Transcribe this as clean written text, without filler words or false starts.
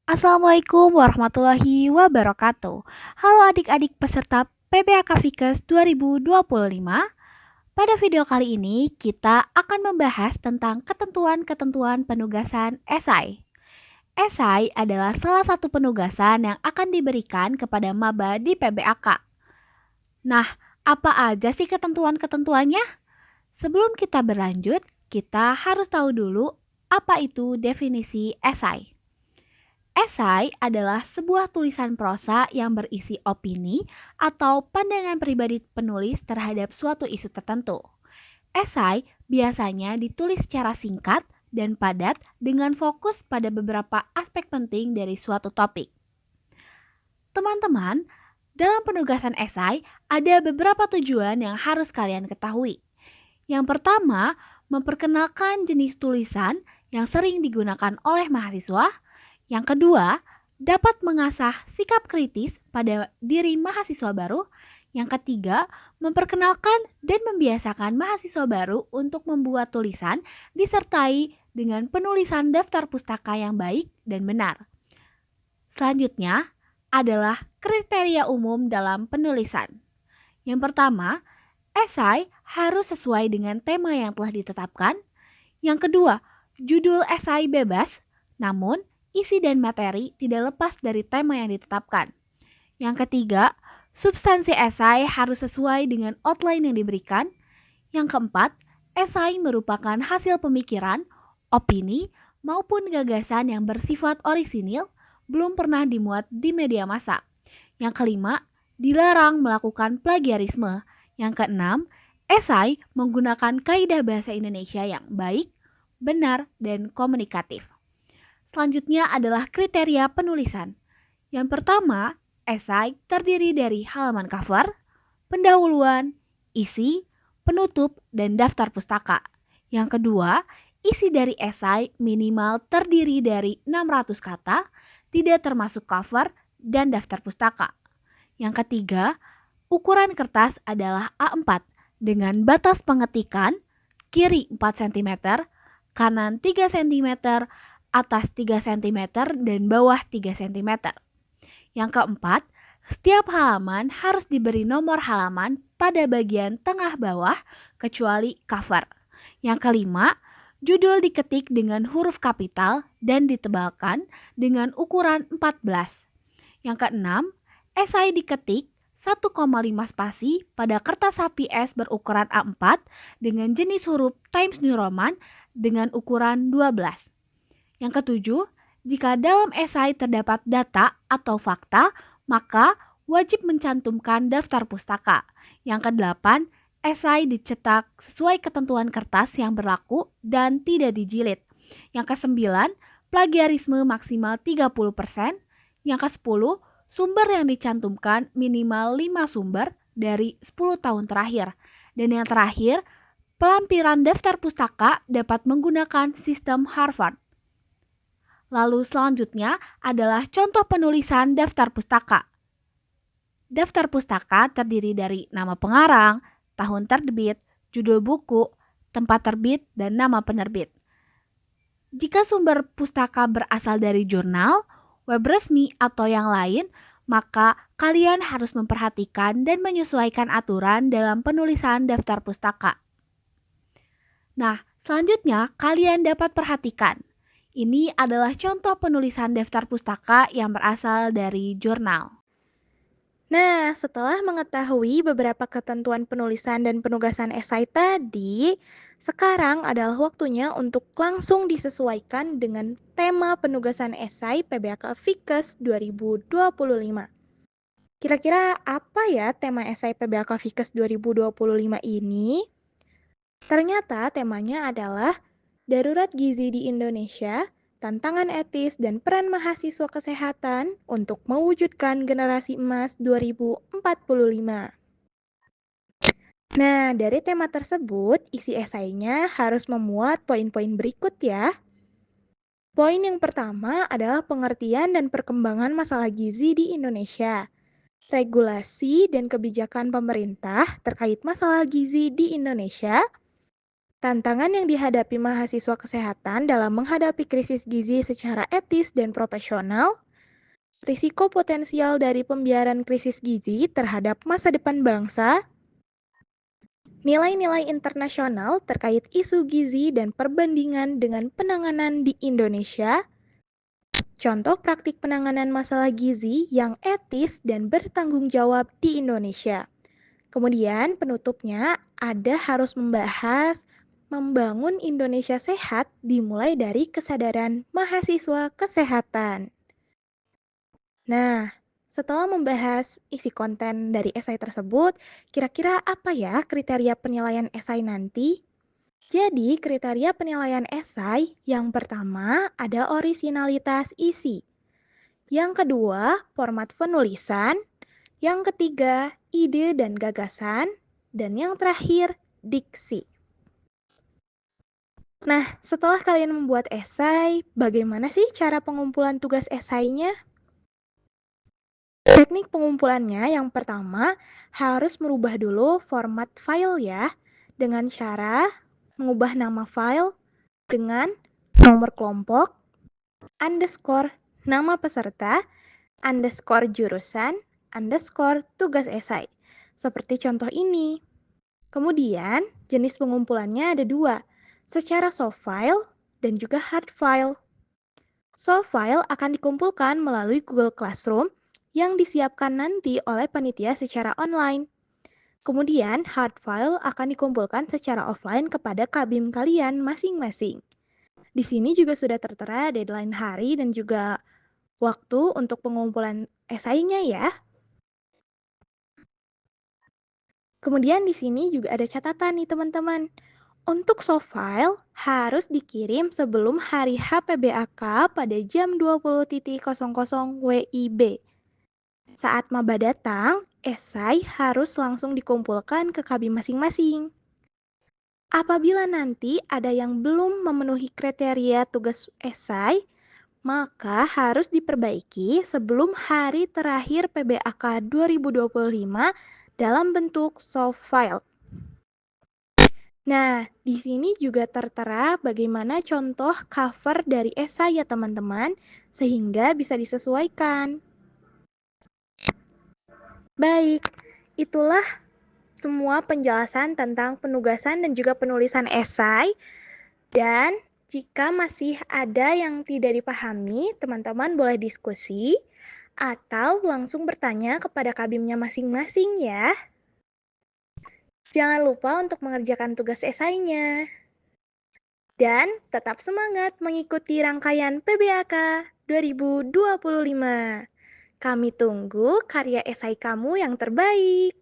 Assalamualaikum warahmatullahi wabarakatuh. Halo adik-adik peserta PBAK Fikes 2025. Pada video kali ini kita akan membahas tentang ketentuan-ketentuan penugasan esai. Esai adalah salah satu penugasan yang akan diberikan kepada maba di PBAK. Nah, apa aja sih ketentuan-ketentuannya? Sebelum kita berlanjut, kita harus tahu dulu apa itu definisi esai. Esai adalah sebuah tulisan prosa yang berisi opini atau pandangan pribadi penulis terhadap suatu isu tertentu. Esai biasanya ditulis secara singkat dan padat dengan fokus pada beberapa aspek penting dari suatu topik. Teman-teman, dalam penugasan esai ada beberapa tujuan yang harus kalian ketahui. Yang pertama, memperkenalkan jenis tulisan yang sering digunakan oleh mahasiswa. Yang kedua, dapat mengasah sikap kritis pada diri mahasiswa baru. Yang ketiga, memperkenalkan dan membiasakan mahasiswa baru untuk membuat tulisan disertai dengan penulisan daftar pustaka yang baik dan benar. Selanjutnya adalah kriteria umum dalam penulisan. Yang pertama, esai harus sesuai dengan tema yang telah ditetapkan. Yang kedua, judul esai bebas, namun isi dan materi tidak lepas dari tema yang ditetapkan. Yang ketiga, substansi esai harus sesuai dengan outline yang diberikan. Yang keempat, esai merupakan hasil pemikiran, opini, maupun gagasan yang bersifat orisinil, belum pernah dimuat di media massa. Yang kelima, dilarang melakukan plagiarisme. Yang keenam, esai menggunakan kaidah bahasa Indonesia yang baik, benar, dan komunikatif. Selanjutnya adalah kriteria penulisan. Yang pertama, esai terdiri dari halaman cover, pendahuluan, isi, penutup, dan daftar pustaka. Yang kedua, isi dari esai minimal terdiri dari 600 kata, tidak termasuk cover dan daftar pustaka. Yang ketiga, ukuran kertas adalah A4 dengan batas pengetikan kiri 4 cm, kanan 3 cm, atas 3 cm, dan bawah 3 cm. Yang keempat, setiap halaman harus diberi nomor halaman pada bagian tengah bawah kecuali cover. Yang kelima, judul diketik dengan huruf kapital dan ditebalkan dengan ukuran 14. Yang keenam, esai diketik 1,5 spasi pada kertas HPS berukuran A4 dengan jenis huruf Times New Roman dengan ukuran 12. Yang ketujuh, jika dalam esai terdapat data atau fakta, maka wajib mencantumkan daftar pustaka. Yang kedelapan, esai dicetak sesuai ketentuan kertas yang berlaku dan tidak dijilid. Yang kesembilan, plagiarisme maksimal 30%. Yang kesepuluh, sumber yang dicantumkan minimal 5 sumber dari 10 tahun terakhir. Dan yang terakhir, pelampiran daftar pustaka dapat menggunakan sistem Harvard. Lalu selanjutnya adalah contoh penulisan daftar pustaka. Daftar pustaka terdiri dari nama pengarang, tahun terbit, judul buku, tempat terbit, dan nama penerbit. Jika sumber pustaka berasal dari jurnal, web resmi, atau yang lain, maka kalian harus memperhatikan dan menyesuaikan aturan dalam penulisan daftar pustaka. Nah, selanjutnya kalian dapat perhatikan. Ini adalah contoh penulisan daftar pustaka yang berasal dari jurnal. Nah, setelah mengetahui beberapa ketentuan penulisan dan penugasan esai tadi, sekarang adalah waktunya untuk langsung disesuaikan dengan tema penugasan esai PBAK Fikes 2025. Kira-kira apa ya tema esai PBAK Fikes 2025 ini? Ternyata temanya adalah Darurat Gizi di Indonesia, Tantangan Etis dan Peran Mahasiswa Kesehatan untuk Mewujudkan Generasi Emas 2045. Nah, dari tema tersebut, isi esainya harus memuat poin-poin berikut ya. Poin yang pertama adalah pengertian dan perkembangan masalah gizi di Indonesia. Regulasi dan kebijakan pemerintah terkait masalah gizi di Indonesia. Tantangan yang dihadapi mahasiswa kesehatan dalam menghadapi krisis gizi secara etis dan profesional, risiko potensial dari pembiaran krisis gizi terhadap masa depan bangsa, nilai-nilai internasional terkait isu gizi dan perbandingan dengan penanganan di Indonesia, contoh praktik penanganan masalah gizi yang etis dan bertanggung jawab di Indonesia. Kemudian penutupnya ada harus membahas membangun Indonesia sehat dimulai dari kesadaran mahasiswa kesehatan. Nah, setelah membahas isi konten dari esai tersebut, kira-kira apa ya kriteria penilaian esai nanti? Jadi, kriteria penilaian esai yang pertama ada orisinalitas isi. Yang kedua, format penulisan. Yang ketiga, ide dan gagasan. Dan yang terakhir, diksi. Nah, setelah kalian membuat esai, bagaimana sih cara pengumpulan tugas esainya? Teknik pengumpulannya yang pertama harus merubah dulu format file ya, dengan cara mengubah nama file dengan nomor kelompok, underscore nama peserta, underscore jurusan, underscore tugas esai. Seperti contoh ini. Kemudian, jenis pengumpulannya ada dua, secara soft file dan juga hard file. Soft file akan dikumpulkan melalui Google Classroom yang disiapkan nanti oleh panitia secara online. Kemudian, hard file akan dikumpulkan secara offline kepada kabim kalian masing-masing. Di sini juga sudah tertera deadline hari dan juga waktu untuk pengumpulan esainya ya. Kemudian di sini juga ada catatan nih teman-teman. Untuk soft file harus dikirim sebelum hari HPBAK pada jam 20.00 WIB. Saat maba datang, esai harus langsung dikumpulkan ke kabin masing-masing. Apabila nanti ada yang belum memenuhi kriteria tugas esai, maka harus diperbaiki sebelum hari terakhir PBAK 2025 dalam bentuk soft file. Nah, di sini juga tertera bagaimana contoh cover dari esai ya teman-teman, sehingga bisa disesuaikan. Baik, itulah semua penjelasan tentang penugasan dan juga penulisan esai. Dan jika masih ada yang tidak dipahami, teman-teman boleh diskusi atau langsung bertanya kepada kabimnya masing-masing ya. Jangan lupa untuk mengerjakan tugas esainya. Dan tetap semangat mengikuti rangkaian PBAK 2025. Kami tunggu karya esai kamu yang terbaik.